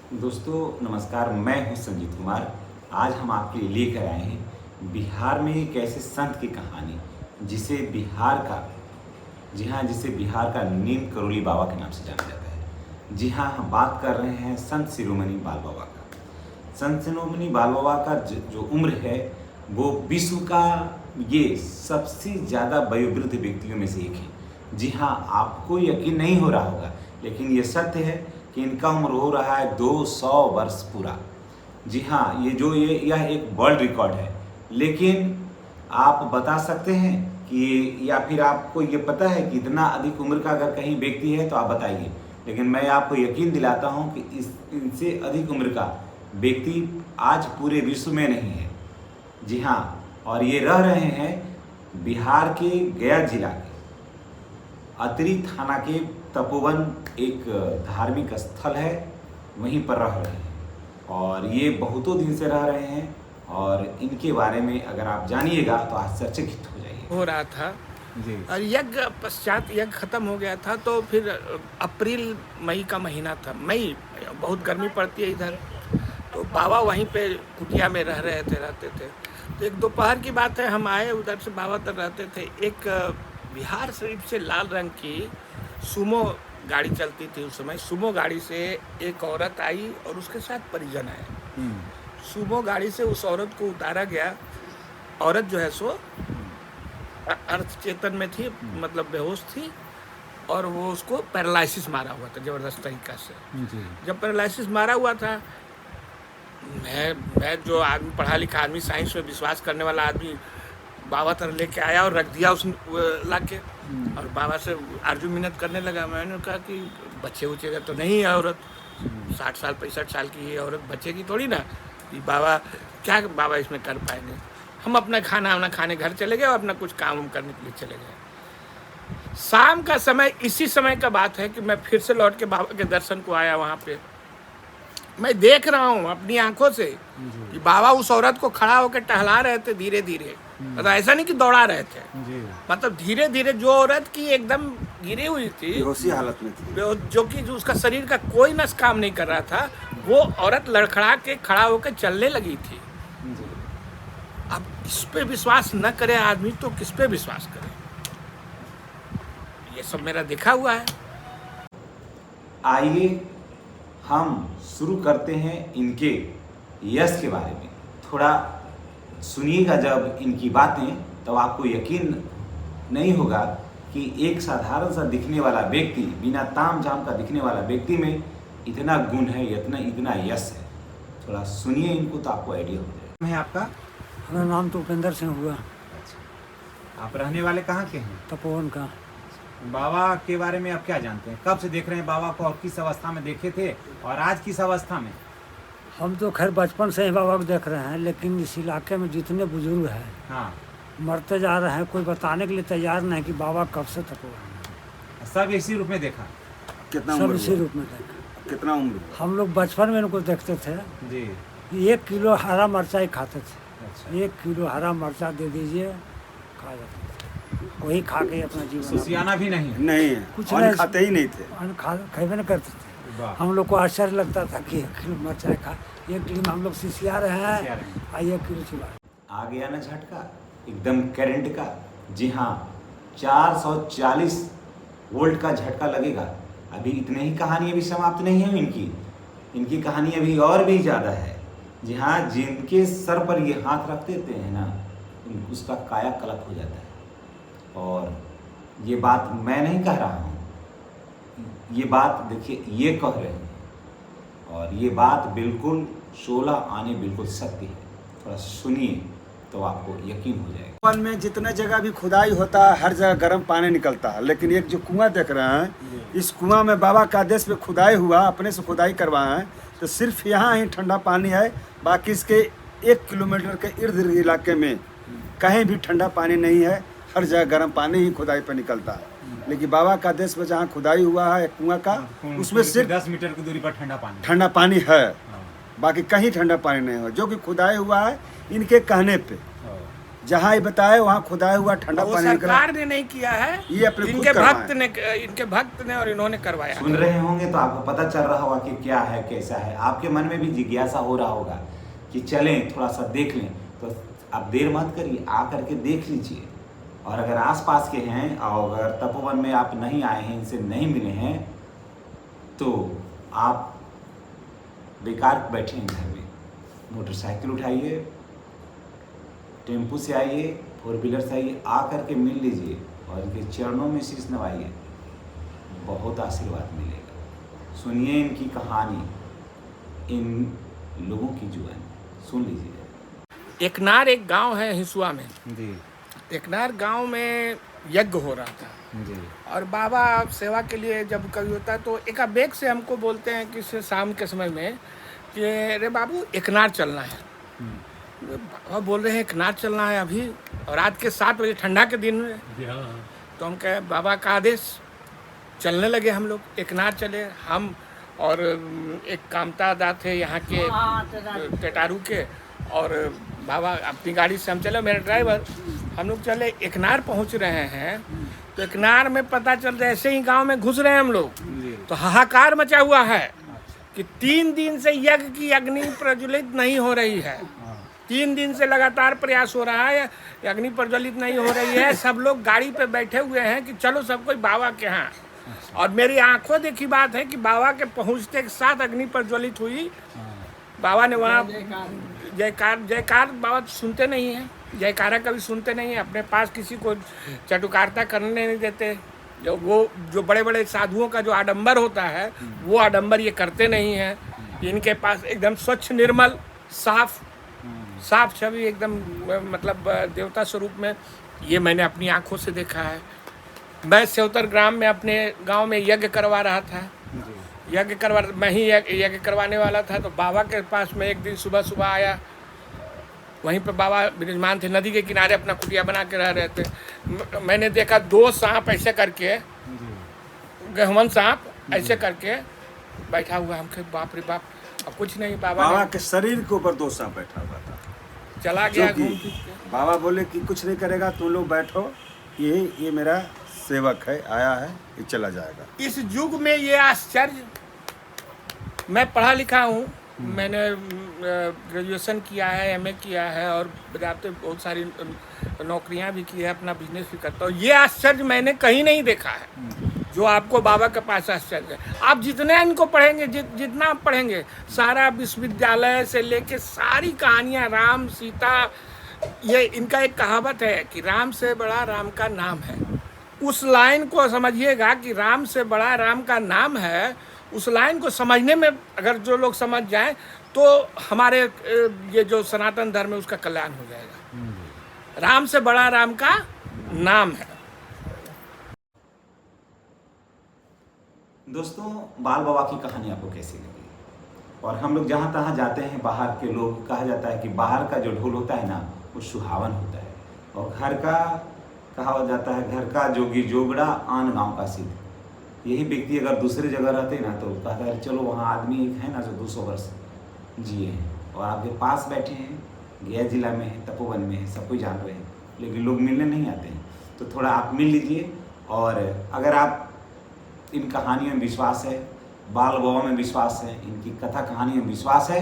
दोस्तों नमस्कार, मैं हूं संजीत कुमार। आज हम आपके लिए लेकर आए हैं बिहार में एक ऐसे संत की कहानी जिसे बिहार का जिसे बिहार का नीम करोली बाबा के नाम से जाना जाता है। जी हाँ, हम बात कर रहे हैं संत शिरोमणि बाल बाबा का। संत शिरोमणि बाल बाबा का जो उम्र है वो विश्व का ये सबसे ज़्यादा वयोवृद्ध व्यक्तियों में से एक है। जी हाँ, आपको यकीन नहीं हो रहा होगा, लेकिन ये सत्य है कि इनका उम्र हो रहा है 200 वर्ष पूरा। जी हाँ, यह एक वर्ल्ड रिकॉर्ड है। लेकिन आप बता सकते हैं कि या फिर आपको ये पता है कि इतना अधिक उम्र का अगर कहीं व्यक्ति है तो आप बताइए। लेकिन मैं आपको यकीन दिलाता हूँ कि इनसे अधिक उम्र का व्यक्ति आज पूरे विश्व में नहीं है। जी हाँ, और ये रह रहे हैं बिहार के गया जिला के अतरी थाना के तपोवन, एक धार्मिक स्थल है, वहीं पर रह रहे हैं और ये बहुतों दिन से रह रहे हैं। और इनके बारे में अगर आप जानिएगा तो आश्चर्यचकित हो जाइए। हो रहा था जी और यज्ञ पश्चात यज्ञ खत्म हो गया था, तो फिर अप्रैल मई का महीना था। मई बहुत गर्मी पड़ती है इधर, तो बाबा वहीं पे कुटिया में रहते थे। तो एक दोपहर की बात है, हम आए उधर से, बाबा तक रहते थे। एक बिहार शरीफ से लाल रंग की सुमो गाड़ी चलती थी उस समय। सुमो गाड़ी से एक औरत आई और उसके साथ परिजन आए। सुमो गाड़ी से उस औरत को उतारा गया। औरत जो है सो अर्थ चेतन में थी, मतलब बेहोश थी, और वो उसको पैरालिसिस मारा हुआ था जबरदस्त तरीका से। जब पैरालिसिस मारा हुआ था, मैं जो आदमी पढ़ा लिखा आदमी, साइंस में विश्वास करने वाला आदमी, बाबा तरह लेके आया और रख दिया उस ला के, और बाबा से आर्जू मिन्नत करने लगा। मैंने कहा कि बच्चे उचेगा तो नहीं है औरत, 60 साल 65 साल की ये औरत बचेगी थोड़ी ना, कि बाबा क्या बाबा इसमें कर पाएंगे। हम अपना खाना खाने घर चले गए और अपना कुछ काम करने के लिए चले गए। शाम का समय, इसी समय का बात है कि मैं फिर से लौट के बाबा के दर्शन को आया। वहाँ पे मैं देख रहा हूँ अपनी आंखों से कि बाबा उस औरत को खड़ा होकर टहला रहे थे धीरे धीरे। मतलब ऐसा नहीं कि दौड़ा रहे थे, मतलब धीरे धीरे। जो औरत की एकदम गिरी हुई थी, बेहोशी हालत में थी, जो कि उसका शरीर का कोई नस काम नहीं कर रहा था, वो औरत लड़खड़ा के खड़ा होकर चलने लगी थी। अब इस पे विश्वास न करे आदमी तो किस पे विश्वास करे? ये सब मेरा देखा हुआ है। आइए हम शुरू करते हैं इनके यश के बारे में। थोड़ा सुनिएगा जब इनकी बातें, तो आपको यकीन नहीं होगा कि एक साधारण सा दिखने वाला व्यक्ति, बिना ताम झाम का दिखने वाला व्यक्ति में इतना गुण है, इतना यश है। थोड़ा सुनिए इनको तो आपको आइडिया हो जाएगा। है आपका? मेरा नाम तो उपेंद्र सिंह हुआ। अच्छा, आप रहने वाले कहाँ के हैं? तपोवन का। बाबा के बारे में आप क्या जानते हैं? कब से देख रहे हैं बाबा को और किस अवस्था में देखे थे और आज किस अवस्था में? हम तो खैर बचपन से ही बाबा को देख रहे हैं, लेकिन इस इलाके में जितने बुजुर्ग हैं हाँ, मरते जा रहे हैं, कोई बताने के लिए तैयार नहीं कि बाबा कब से तपोवन है। सब इसी रूप में देखा? कितना सब उम्र इसी हुआ? रूप में देखा। कितना उम्र? हम लोग बचपन में इनको देखते थे। जी। 1 किलो हरा मिर्चा ही खाते थे। अच्छा। 1 किलो हरा मिर्चा दे दीजिए, खा जाते थे। वही खा के अपना जीवन सुसियाना भी नहीं? नहीं है, कुछ अन्न नहीं। खाते ही नहीं थे। खाए न करते थे। वाह। हम लोग को आश्चर्य लगता था कि 1 किलो मिर्चा खा, 1 किलो में हम लोग सिसिया रहे हैं, 1 किलो चुला। आ गया ना झटका एकदम करंट का। जी हाँ, 440 वोल्ट का झटका लगेगा। अभी इतने ही कहानी अभी समाप्त नहीं है इनकी कहानी अभी और भी ज़्यादा है। जी हाँ, जिनके सर पर ये हाथ रख देते हैं ना, उसका काया कलप हो जाता है। और ये बात मैं नहीं कह रहा हूँ, ये बात देखिए ये कह रहे हैं, और ये बात बिल्कुल 16 आने बिल्कुल सत्य है। थोड़ा सुनिए तो आपको यकीन हो जाएगा। वन में जितने जगह भी खुदाई होता है, हर जगह गर्म पानी निकलता है, लेकिन एक जो कुआं देख रहे हैं, इस कुआं में बाबा का आदेश पे खुदाई हुआ, अपने से खुदाई करवाए हैं, तो सिर्फ यहाँ ही ठंडा पानी है। बाकी इसके 1 किलोमीटर के इर्द गिर्द इलाके में कहीं भी ठंडा पानी नहीं है, हर जगह गर्म पानी ही खुदाई पे निकलता है। लेकिन बाबा का आदेश पे जहाँ खुदाई हुआ है कुआं का, उसमें सिर्फ 10 मीटर की दूरी पर ठंडा पानी है, बाकी कहीं ठंडा पानी नहीं हो। जो कि खुदाई हुआ है इनके कहने पे, जहाँ ही बताए वहाँ खुदाया हुआ ठंडा वो पानी निकला। सरकार ने नहीं किया है, ये अपने खुद इनके करवाए। इनके भक्त ने और इन्होंने करवाया। सुन रहे होंगे तो आपको पता चल रहा होगा कि क्या है कैसा है। आपके मन में भी जिज्ञासा हो रहा होगा कि चलें थोड़ा सा देख लें, तो आप देर मत करिए, आ करके देख लीजिए। और अगर आसपास के हैं और अगर तपोवन में आप नहीं आए हैं, इनसे नहीं मिले हैं, तो आप बेकार बैठे हैं घर में। मोटरसाइकिल उठाइए, टेम्पू से आइए, 4 व्हीलर से आइए, आ करके मिल लीजिए और इनके चरणों में शीश नवाइए, बहुत आशीर्वाद मिलेगा। सुनिए इनकी कहानी, इन लोगों की जुबान सुन लीजिए। एकनार एक गांव है हिसुआ में। जी एकनार गांव में यज्ञ हो रहा था जी और बाबा सेवा के लिए जब कभी होता है तो एकाबेक से हमको बोलते हैं कि शाम के समय में कि अरे बाबू एकनार चलना है। बाबा बोल रहे हैं एकनार चलना है अभी, और रात के 7 बजे ठंडा के दिन में। तो हम कहे बाबा का आदेश, चलने लगे हम लोग। एकनार चले हम और एक कामता दा थे यहाँ के टेटारू के, और बाबा अपनी गाड़ी से हम चले, मेरा ड्राइवर, हम लोग चले। एकनार पहुँच रहे हैं तो एकनार में पता चल रहा है, ऐसे ही गांव में घुस रहे हैं हम लोग, तो हाहाकार मचा हुआ है कि 3 दिन से यज्ञ की अग्नि प्रज्वलित नहीं हो रही है। 3 दिन से लगातार प्रयास हो रहा है, अग्नि प्रज्वलित नहीं हो रही है। सब लोग गाड़ी पे बैठे हुए हैं कि चलो सब कोई बाबा के यहाँ। और मेरी आंखों देखी बात है कि बाबा के पहुँचते के साथ अग्नि प्रज्वलित हुई। बाबा ने वहाँ जयकार बाबा सुनते नहीं हैं, जयकारा कभी सुनते नहीं हैं। अपने पास किसी को चटुकारता करने नहीं देते। जो बड़े बड़े साधुओं का जो आडंबर होता है, वो आडंबर ये करते नहीं हैं। इनके पास एकदम स्वच्छ निर्मल साफ छवि, एकदम मतलब देवता स्वरूप में। ये मैंने अपनी आंखों से देखा है। मैं सेवतर ग्राम में अपने गांव में यज्ञ करवा रहा था। मैं ही यज्ञ करवाने वाला था। तो बाबा के पास में एक दिन सुबह आया। वहीं पे बाबा विराजमान थे, नदी के किनारे अपना कुटिया बना के रह रहे थे। मैंने देखा 2 सांप ऐसे करके, गहमन सांप ऐसे करके बैठा हुआ। हम कहे बाप रे बाप, अब कुछ नहीं। बाबा के शरीर के ऊपर 2 सांप बैठा हुआ था। चला गया क्योंकि घूम फिर के। बाबा बोले कि कुछ नहीं करेगा, तुम लोग बैठो, ये मेरा सेवक है, आया है, ये चला जाएगा। इस युग में ये आश्चर्य, मैं पढ़ा लिखा हूँ, मैंने ग्रेजुएशन किया है, एमए किया है और बहुत सारी नौकरियां भी की है, अपना बिजनेस भी करता हूँ। ये आश्चर्य मैंने कहीं नहीं देखा है जो आपको बाबा के पास आश्चर्य है। आप जितने इनको पढ़ेंगे, जितना आप पढ़ेंगे, सारा विश्वविद्यालय से लेके सारी कहानियाँ, राम सीता, ये इनका एक कहावत है कि राम से बड़ा राम का नाम है। उस लाइन को समझिएगा कि राम से बड़ा राम का नाम है। उस लाइन को समझने में अगर जो लोग समझ जाएं तो हमारे ये जो सनातन धर्म है उसका कल्याण हो जाएगा। राम से बड़ा राम का नाम है। दोस्तों, बाल बाबा की कहानी आपको कैसी लगी? और हम लोग जहाँ तहाँ जाते हैं, बाहर के लोग, कहा जाता है कि बाहर का जो ढोल होता है ना, वो सुहावन होता है। और घर का कहा जाता है, घर का जोगी जोगड़ा आन गांव का सिद्ध। यही व्यक्ति अगर दूसरी जगह रहते ना तो कहता है चलो वहाँ आदमी एक है ना जो 200 वर्ष जिए हैं और आपके पास बैठे हैं, गया जिला में है, तपोवन में है, सब कोई जान रहे हैं, लेकिन लोग मिलने नहीं आते हैं। तो थोड़ा आप मिल लीजिए। और अगर आप इन कहानियों में विश्वास है, बाल बाबा में विश्वास है, इनकी कथा कहानी में विश्वास है,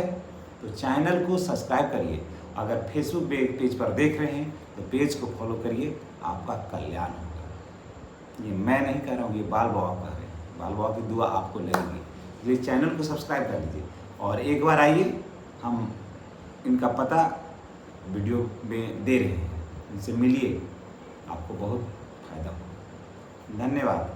तो चैनल को सब्सक्राइब करिए। अगर फेसबुक पेज पर देख रहे हैं तो पेज को फॉलो करिए, आपका कल्याण होगा। ये मैं नहीं कह रहा हूँ, ये बाल बाबा कह रहे हैं। बाल बाबा की दुआ आपको लगेगी, इसलिए चैनल को सब्सक्राइब कर लीजिए। और एक बार आइए, हम इनका पता वीडियो में दे रहे हैं, इनसे मिलिए, आपको बहुत फायदा होगा। धन्यवाद।